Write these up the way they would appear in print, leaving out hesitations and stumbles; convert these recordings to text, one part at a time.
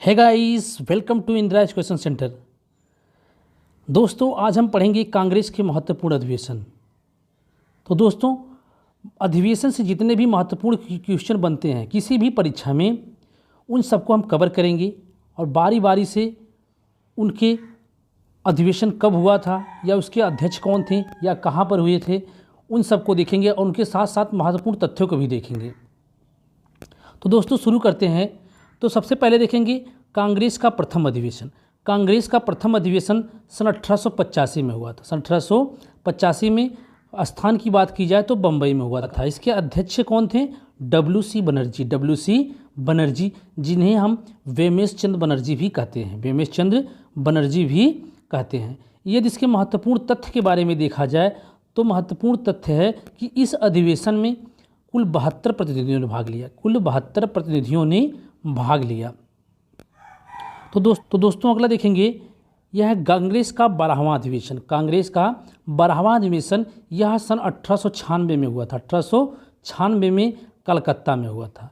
है guys, welcome to Indira question centre. दोस्तों, आज हम पढ़ेंगे कांग्रेस के महत्वपूर्ण अधिवेशन। तो दोस्तों, अधिवेशन से जितने भी महत्वपूर्ण क्वेश्चन बनते हैं किसी भी परीक्षा में, उन सबको हम कवर करेंगे और बारी बारी से उनके अधिवेशन कब हुआ था या उसके अध्यक्ष कौन थे या कहाँ पर हुए थे, उन सबको देखेंगे और उनके साथ साथ महत्वपूर्ण तथ्यों को भी देखेंगे। तो दोस्तों, शुरू करते हैं। तो सबसे पहले देखेंगे कांग्रेस का प्रथम अधिवेशन। कांग्रेस का प्रथम अधिवेशन सन 1885 में हुआ था। सन 1885 में स्थान की बात की जाए तो बम्बई में हुआ था। इसके अध्यक्ष कौन थे? WC बनर्जी। WC बनर्जी, जिन्हें हम वेमेश चंद्र बनर्जी भी कहते हैं। वेमेश चंद्र बनर्जी भी कहते हैं। यदि इसके महत्वपूर्ण तथ्य के बारे में देखा जाए तो महत्वपूर्ण तथ्य है कि इस अधिवेशन में कुल 72 प्रतिनिधियों ने भाग लिया। कुल 72 प्रतिनिधियों ने भाग लिया। तो दोस्तों अगला देखेंगे, यह है कांग्रेस का 12वां अधिवेशन। कांग्रेस का 12वां अधिवेशन यह सन 1896 में हुआ था। 1896 में कलकत्ता में हुआ था।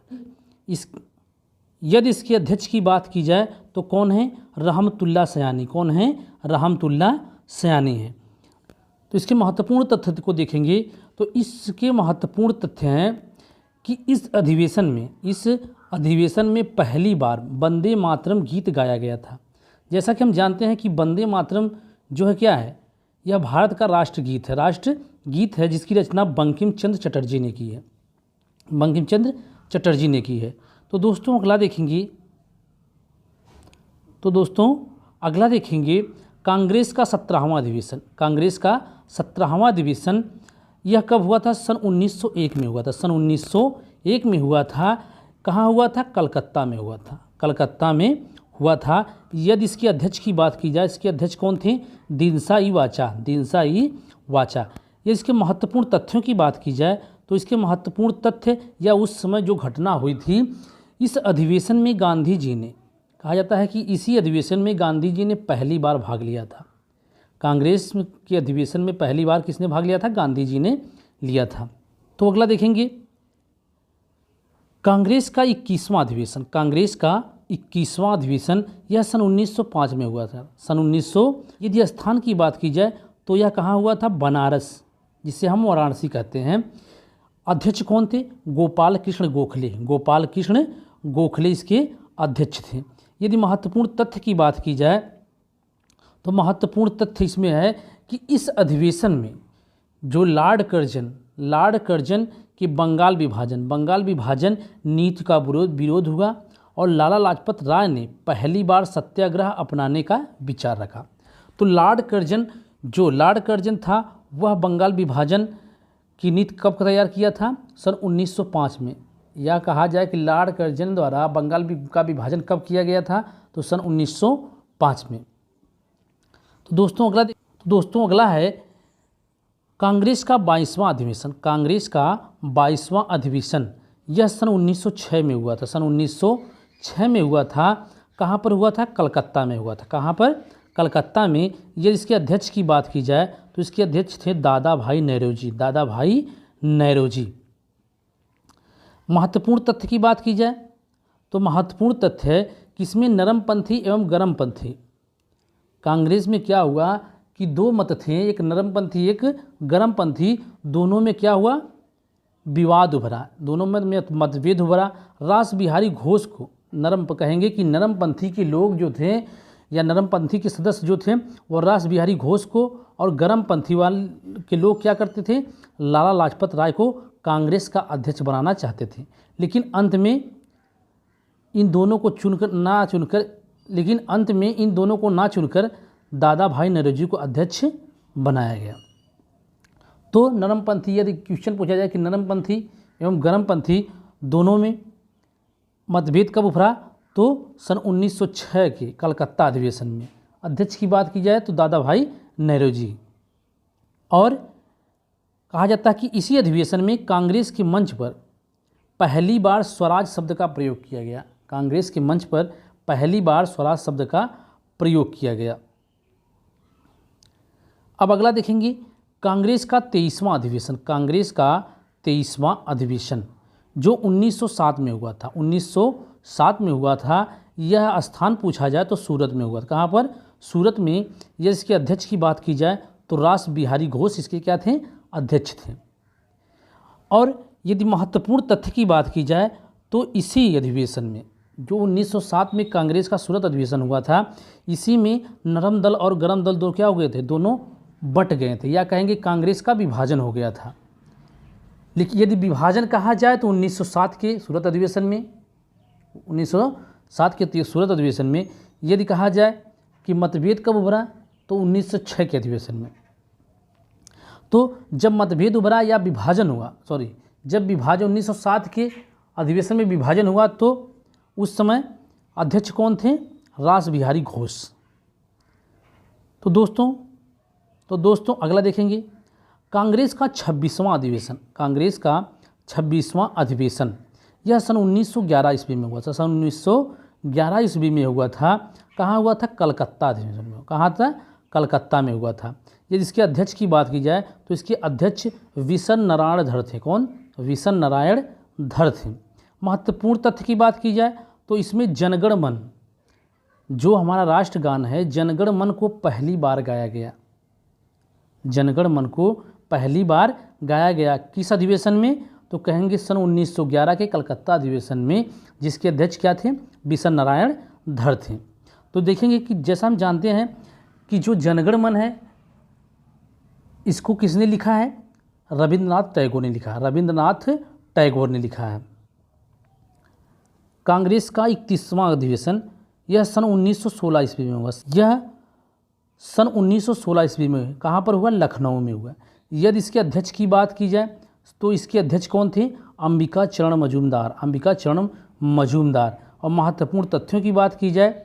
यदि इसके अध्यक्ष की बात की जाए तो कौन है? रहमतुल्लाह सयानी। कौन है? रहमतुल्लाह सयानी है। तो इसके महत्वपूर्ण तथ्य को देखेंगे तो इसके महत्वपूर्ण तथ्य हैं कि इस अधिवेशन में पहली बार वंदे मातरम गीत गाया गया था। जैसा कि हम जानते हैं कि वंदे मातरम जो है क्या है, यह भारत का राष्ट्रगीत है। राष्ट्रगीत है जिसकी रचना बंकिम चंद्र चटर्जी ने की है। बंकिम चंद्र चटर्जी ने की है। तो दोस्तों अगला देखेंगे कांग्रेस का 17वां अधिवेशन। कांग्रेस का 17वां अधिवेशन यह कब हुआ था? सन 1901 में हुआ था। सन 1901 में हुआ था। कहाँ हुआ था? कलकत्ता में हुआ था। कलकत्ता में हुआ था। यदि इसके अध्यक्ष की बात की जाए, इसके अध्यक्ष कौन थे? दिनसा ई वाचा। दिनसा ई वाचा। यदि इसके महत्वपूर्ण तथ्यों की बात की जाए तो इसके महत्वपूर्ण तथ्य या उस समय जो घटना हुई थी, इस अधिवेशन में गांधी जी ने, कहा जाता है कि इसी अधिवेशन में गांधी जी ने पहली बार भाग लिया था। कांग्रेस के अधिवेशन में पहली बार किसने भाग लिया था? गांधी जी ने लिया था। तो अगला देखेंगे कांग्रेस का 21वां अधिवेशन। कांग्रेस का 21वां अधिवेशन यह सन 1905 में हुआ था। सन 1900। यदि स्थान की बात की जाए तो यह कहाँ हुआ था? बनारस, जिसे हम वाराणसी कहते हैं। अध्यक्ष कौन थे? गोपाल कृष्ण गोखले। गोपाल कृष्ण गोखले इसके अध्यक्ष थे। यदि महत्वपूर्ण तथ्य की बात की जाए तो महत्वपूर्ण तथ्य इसमें है कि इस अधिवेशन में जो लॉर्ड कर्जन के बंगाल विभाजन नीति का विरोध हुआ और लाला लाजपत राय ने पहली बार सत्याग्रह अपनाने का विचार रखा। तो लॉर्ड कर्जन था, वह बंगाल विभाजन की नीति कब तैयार किया था? सन 1905 में। यह कहा जाए कि लॉर्ड कर्जन द्वारा बंगाल का विभाजन कब किया गया था? तो सन 1905 में। तो दोस्तों अगला है कांग्रेस का 22वां अधिवेशन। कांग्रेस का 22वां अधिवेशन यह सन 1906 में हुआ था। सन 1906 में हुआ था। कहाँ पर हुआ था? कलकत्ता में हुआ था। कहाँ पर? कलकत्ता में। यदि इसके अध्यक्ष की बात की जाए तो इसके अध्यक्ष थे दादा भाई नौरोजी। महत्वपूर्ण तथ्य की बात की जाए तो महत्वपूर्ण तथ्य है कि इसमें नरमपंथी एवं गर्मपंथी, कांग्रेस में क्या हुआ कि दो मत थे, एक नरमपंथी एक गर्मपंथी, दोनों में क्या हुआ? विवाद उभरा, दोनों में मतभेद उभरा। रास बिहारी घोष को कहेंगे कि नरमपंथी के लोग जो थे या नरमपंथी के सदस्य जो थे वो रास बिहारी घोष को, और गर्मपंथी वाले के लोग क्या करते थे? लाला लाजपत राय को कांग्रेस का अध्यक्ष बनाना चाहते थे। लेकिन अंत में इन दोनों को ना चुनकर दादा भाई नौरोजी को अध्यक्ष बनाया गया। तो नरमपंथी, यदि क्वेश्चन पूछा जाए कि नरमपंथी एवं गर्मपंथी दोनों में मतभेद कब उभरा, तो सन 1906 के कलकत्ता अधिवेशन में। अध्यक्ष की बात की जाए तो दादा भाई नौरोजी। और कहा जाता है कि इसी अधिवेशन में कांग्रेस के मंच पर पहली बार स्वराज शब्द का प्रयोग किया गया। कांग्रेस के मंच पर पहली बार स्वराज शब्द का प्रयोग किया गया। अब अगला देखेंगे कांग्रेस का 23वां अधिवेशन। कांग्रेस का 23वां अधिवेशन जो 1907 में हुआ था। 1907 में हुआ था। यह स्थान पूछा जाए तो सूरत में हुआ था। कहाँ पर? सूरत में। यदि इसके अध्यक्ष की बात की जाए तो रास बिहारी घोष इसके क्या थे? अध्यक्ष थे। और यदि महत्वपूर्ण तथ्य की बात की जाए तो इसी अधिवेशन में जो 1907 में कांग्रेस का सूरत अधिवेशन हुआ था, इसी में नरम दल और गरम दल दो क्या हो गए थे? दोनों बट गए थे, या कहेंगे कांग्रेस का विभाजन हो गया था। लेकिन यदि विभाजन कहा जाए तो 1907 के सूरत अधिवेशन में 1907 के सूरत अधिवेशन में, यदि कहा जाए कि मतभेद कब उभरा तो 1906 के अधिवेशन में। तो जब मतभेद उभरा या विभाजन हुआ, जब विभाजन 1907 के अधिवेशन में विभाजन हुआ तो उस समय अध्यक्ष कौन थे? रास बिहारी घोष। तो दोस्तों अगला देखेंगे कांग्रेस का 26वां अधिवेशन। कांग्रेस का 26वां अधिवेशन यह सन 1911 ईस्वी में हुआ था। सन 1911 ईस्वी में हुआ था। कहाँ हुआ था? कलकत्ता अधिवेशन में। कहाँ था? कलकत्ता में हुआ था। यदि इसके अध्यक्ष की बात की जाए तो इसके अध्यक्ष विशन नारायण धर थे। कौन? विशन नारायण धर थे। महत्वपूर्ण तथ्य की बात की जाए तो इसमें जनगण मन, जो हमारा राष्ट्रगान है, जनगण मन को पहली बार गाया गया। जनगण मन को पहली बार गाया गया किस अधिवेशन में? तो कहेंगे सन 1911 के कलकत्ता अधिवेशन में, जिसके अध्यक्ष क्या थे? विशन नारायण धर थे। तो देखेंगे कि जैसा हम जानते हैं कि जो जनगण मन है इसको किसने लिखा है? रविंद्रनाथ टैगोर ने लिखा। रविंद्रनाथ टैगोर ने लिखा है। कांग्रेस का 31वां अधिवेशन यह सन 1916 ईस्वी में हुआ। यह सन 1916 ईस्वी में कहाँ पर हुआ? लखनऊ में हुआ। यदि इसके अध्यक्ष की बात की जाए तो इसके अध्यक्ष कौन थे? अंबिका चरण मजूमदार। अंबिका चरण मजूमदार। और महत्वपूर्ण तथ्यों की बात की जाए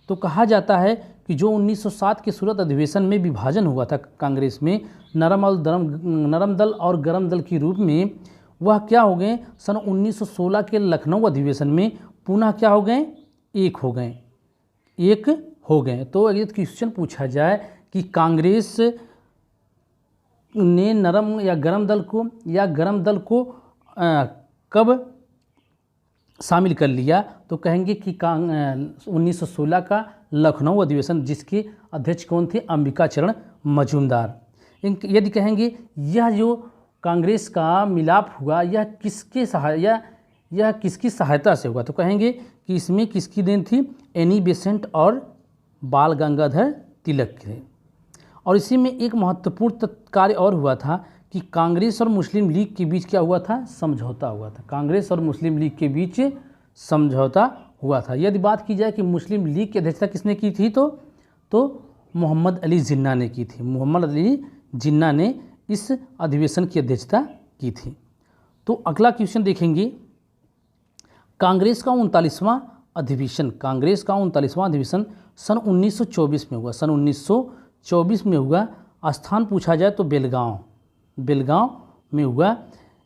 तो कहा जाता है कि जो 1907 के सूरत अधिवेशन में विभाजन हुआ था कांग्रेस में, नरम दल और गरम दल के रूप में, वह क्या हो गए? सन 1916 के लखनऊ अधिवेशन में पुनः क्या हो गए? एक हो गए। तो अगर क्वेश्चन पूछा जाए कि कांग्रेस ने नरम या गरम दल को कब शामिल कर लिया, तो कहेंगे कि 1916 का लखनऊ अधिवेशन, जिसके अध्यक्ष कौन थे? अंबिका चरण मजूमदार। यदि कहेंगे यह जो कांग्रेस का मिलाप हुआ यह किसकी सहायता से हुआ, तो कहेंगे कि इसमें किसकी देन थी? एनी बेसेंट और बाल गंगाधर तिलक थे। और इसी में एक महत्वपूर्ण कार्य और हुआ था कि कांग्रेस और मुस्लिम लीग के बीच क्या हुआ था? समझौता हुआ था। कांग्रेस और मुस्लिम लीग के बीच समझौता हुआ था। यदि बात की जाए कि मुस्लिम लीग की अध्यक्षता किसने की थी तो मोहम्मद अली जिन्ना ने की थी। मोहम्मद अली जिन्ना ने इस अधिवेशन की अध्यक्षता की थी। तो अगला क्वेश्चन देखेंगे कांग्रेस का 39वां अधिवेशन। कांग्रेस का 39वां अधिवेशन सन 1924 में हुआ। सन 1924 में हुआ। स्थान पूछा जाए तो बेलगांव में हुआ।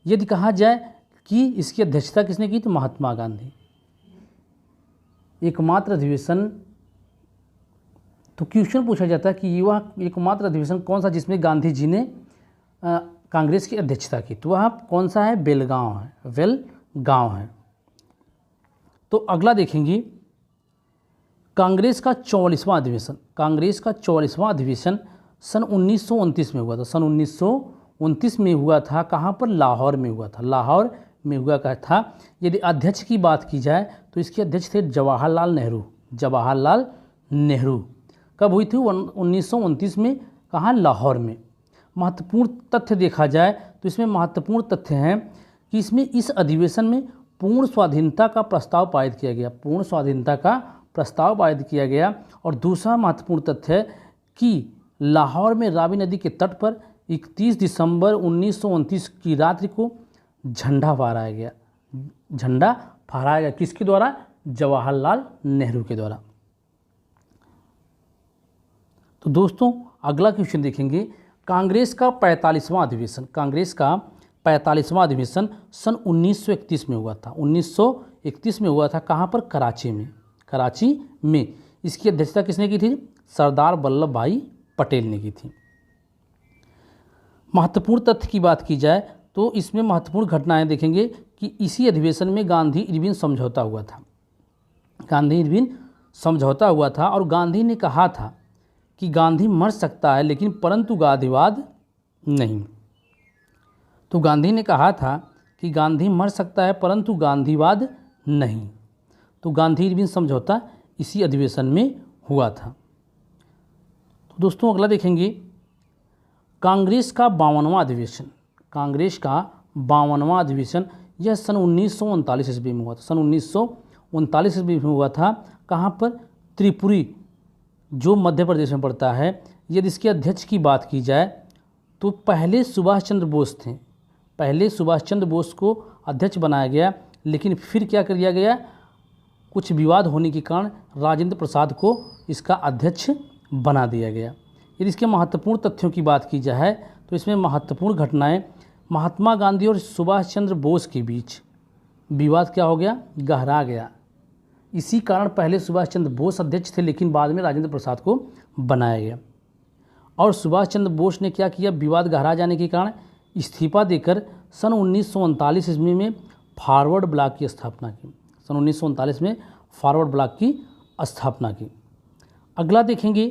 यदि कहा जाए कि इसकी अध्यक्षता किसने की तो महात्मा गांधी। एकमात्र अधिवेशन, तो क्वेश्चन पूछा जाता है कि वह एकमात्र अधिवेशन कौन सा जिसमें गांधी जी ने कांग्रेस की अध्यक्षता की, तो वह कौन सा है? बेलगांव है। तो अगला देखेंगे कांग्रेस का 44वां अधिवेशन। कांग्रेस का 44वां अधिवेशन सन 1929 में हुआ था। सन 1929 में हुआ था। कहाँ पर? लाहौर में हुआ था। लाहौर में हुआ था। यदि अध्यक्ष की बात की जाए तो इसके अध्यक्ष थे जवाहरलाल नेहरू। कब हुई थी? 1929 में। कहाँ? लाहौर में। महत्वपूर्ण तथ्य देखा जाए तो इसमें महत्वपूर्ण तथ्य हैं कि इस अधिवेशन में पूर्ण स्वाधीनता का प्रस्ताव पारित किया गया। पूर्ण स्वाधीनता का प्रस्ताव पारित किया गया। और दूसरा महत्वपूर्ण तथ्य है कि लाहौर में रावी नदी के तट पर 31 दिसंबर 1929 की रात्रि को झंडा फहराया गया। किसके द्वारा? जवाहरलाल नेहरू के द्वारा। तो दोस्तों अगला क्वेश्चन देखेंगे कांग्रेस का 45वां अधिवेशन। कांग्रेस का 45वां अधिवेशन सन 1931 में हुआ था। 1931 में हुआ था। कहाँ पर? कराची में। इसकी अध्यक्षता किसने की थी? सरदार वल्लभ भाई पटेल ने की थी। महत्वपूर्ण तथ्य की बात की जाए तो इसमें महत्वपूर्ण घटनाएं देखेंगे कि इसी अधिवेशन में गांधी इरविन समझौता हुआ था। गांधी इरविन समझौता हुआ था और गांधी ने कहा था कि गांधी मर सकता है लेकिन परंतु गांधीवाद नहीं। तो गांधी ने कहा था कि गांधी मर सकता है परंतु गांधीवाद नहीं। तो गांधी इरविन समझौता इसी अधिवेशन में हुआ था। तो दोस्तों अगला देखेंगे कांग्रेस का 52वां अधिवेशन। कांग्रेस का 52वां अधिवेशन यह सन 1939 ईस्वी में हुआ था। सन 1939 ईस्वी में हुआ था। कहाँ पर? त्रिपुरी, जो मध्य प्रदेश में पड़ता है। यदि इसके अध्यक्ष की बात की जाए तो पहले सुभाष चंद्र बोस थे। पहले सुभाष चंद्र बोस को अध्यक्ष बनाया गया, लेकिन फिर क्या कर दिया गया, कुछ विवाद होने के कारण राजेंद्र प्रसाद को इसका अध्यक्ष बना दिया गया। यदि इसके महत्वपूर्ण तथ्यों की बात की जाए तो इसमें महत्वपूर्ण घटनाएं, महात्मा गांधी और सुभाष चंद्र बोस के बीच विवाद क्या हो गया, गहरा गया। इसी कारण पहले सुभाष चंद्र बोस अध्यक्ष थे, लेकिन बाद में राजेंद्र प्रसाद को बनाया गया। और सुभाष चंद्र बोस ने क्या किया, विवाद गहरा जाने के कारण इस्तीफा देकर सन 1939 ईस्वी में फॉरवर्ड ब्लॉक की स्थापना की। सन 1939 में फॉरवर्ड ब्लॉक की स्थापना की। अगला देखेंगे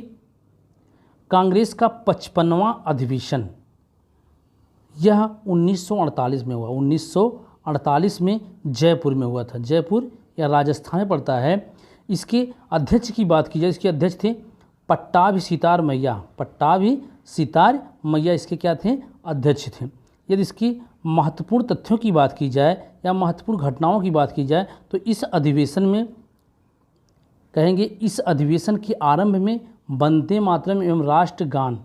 कांग्रेस का 55वां अधिवेशन। यह 1948 में हुआ। 1948 में जयपुर में हुआ था। जयपुर या राजस्थान में पड़ता है। इसके अध्यक्ष की बात की जाए, इसके अध्यक्ष थे पट्टाभी सितार मैया। पट्टाभी सितार मैया इसके क्या थे, अध्यक्ष थे। यदि इसकी महत्वपूर्ण तथ्यों की बात की जाए या महत्वपूर्ण घटनाओं की बात की जाए तो इस अधिवेशन में कहेंगे, इस अधिवेशन के आरंभ में वंदे मातरम एवं राष्ट्रगान,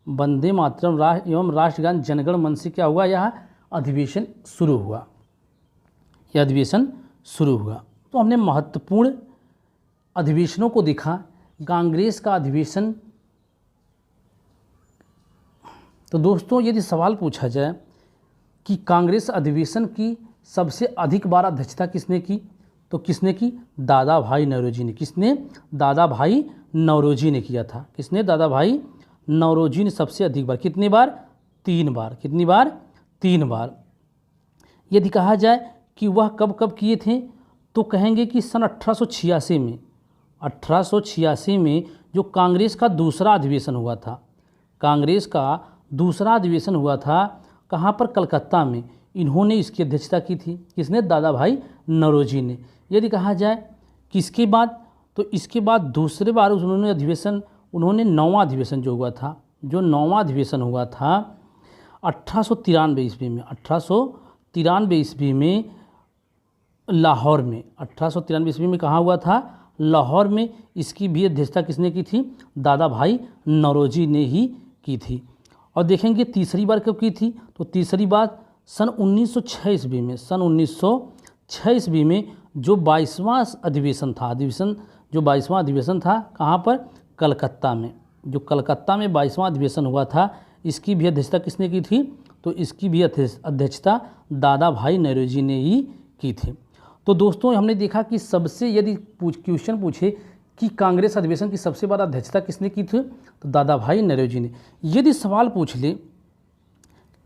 वंदे मातरम एवं राष्ट्रगान जनगण मन से क्या हुआ, यह अधिवेशन शुरू हुआ। यह अधिवेशन शुरू हुआ। तो हमने महत्वपूर्ण अधिवेशनों को देखा। कांग्रेस का अधिवेशन, तो दोस्तों यदि सवाल पूछा जाए कि कांग्रेस अधिवेशन की सबसे अधिक बार अध्यक्षता किसने की, तो किसने की, दादा भाई नौरोजी ने। किसने, दादा भाई नौरोजी ने किया था। किसने, दादा भाई नौरोजी ने सबसे अधिक बार। कितनी बार, 3 बार। कितनी बार, 3 बार। यदि कहा जाए कि वह कब कब किए थे तो कहेंगे कि सन 1886 में, 1886 में जो कांग्रेस का दूसरा अधिवेशन हुआ था। कांग्रेस का दूसरा अधिवेशन हुआ था कहाँ पर, कलकत्ता में। इन्होंने इसकी अध्यक्षता की थी। किसने, दादा भाई नौरोजी ने। यदि कहा जाए किसके बाद, तो इसके बाद दूसरे बार उन्होंने अधिवेशन, उन्होंने 9वां अधिवेशन जो हुआ था, जो 9वां अधिवेशन हुआ था 1893 ईस्वी में। 1893 ईस्वी में लाहौर में। 1893 ईस्वी में कहाँ हुआ था, लाहौर में। इसकी भी अध्यक्षता किसने की थी, दादा भाई नौरोजी ने ही की थी। और देखेंगे तीसरी बार कब की थी, तो तीसरी बार सन 1906 ईस्वी में। सन 1906 ईस्वी में जो 22वां अधिवेशन था, जो 22वां अधिवेशन था कहाँ पर, कलकत्ता में। जो कलकत्ता में 22वां अधिवेशन हुआ था, इसकी भी अध्यक्षता किसने की थी, तो इसकी भी अध्यक्षता दादा भाई नौरोजी ने ही की थी। तो दोस्तों हमने देखा कि सबसे, यदि क्वेश्चन पूछे कि कांग्रेस अधिवेशन की सबसे बड़ा अध्यक्षता किसने की थी, तो दादा भाई नौरोजी ने। यदि सवाल पूछ ले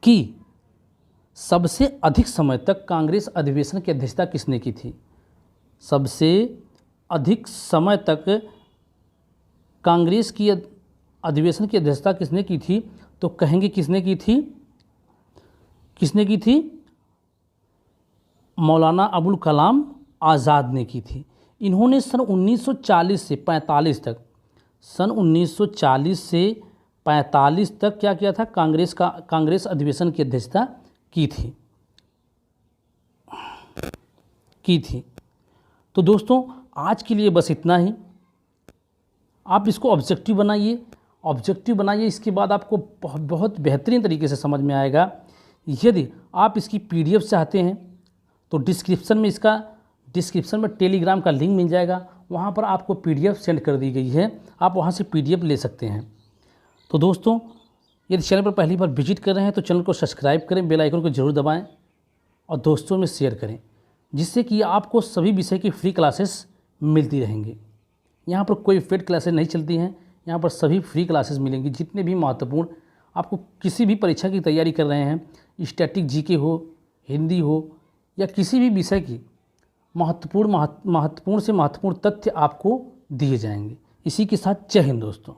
कि सबसे अधिक समय तक कांग्रेस अधिवेशन की अध्यक्षता किसने की थी, सबसे अधिक समय तक कांग्रेस की अधिवेशन की अध्यक्षता किसने की थी, तो कहेंगे किसने की थी, किसने की थी, मौलाना अबुल कलाम आज़ाद ने की थी। इन्होंने सन 1940 से 45 तक, सन 1940 से 45 तक क्या किया था, कांग्रेस अधिवेशन की अध्यक्षता की थी। तो दोस्तों आज के लिए बस इतना ही। आप इसको ऑब्जेक्टिव बनाइए, इसके बाद आपको बहुत बेहतरीन तरीके से समझ में आएगा। यदि आप इसकी PDF चाहते हैं तो डिस्क्रिप्शन में टेलीग्राम का लिंक मिल जाएगा। वहाँ पर आपको PDF सेंड कर दी गई है, आप वहाँ से PDF ले सकते हैं। तो दोस्तों यदि चैनल पर पहली बार विजिट कर रहे हैं तो चैनल को सब्सक्राइब करें, बेल आइकन को जरूर दबाएं और दोस्तों में शेयर करें, जिससे कि आपको सभी विषय की फ्री क्लासेस मिलती रहेंगी। यहाँ पर कोई पेड क्लासेस नहीं चलती हैं, यहाँ पर सभी फ्री क्लासेस मिलेंगी। जितने भी महत्वपूर्ण, आपको किसी भी परीक्षा की तैयारी कर रहे हैं, स्टैटिक, GK हो, हिंदी हो या किसी भी विषय की, महत्वपूर्ण से महत्वपूर्ण तथ्य आपको दिए जाएंगे। इसी के साथ जय हिंद दोस्तों।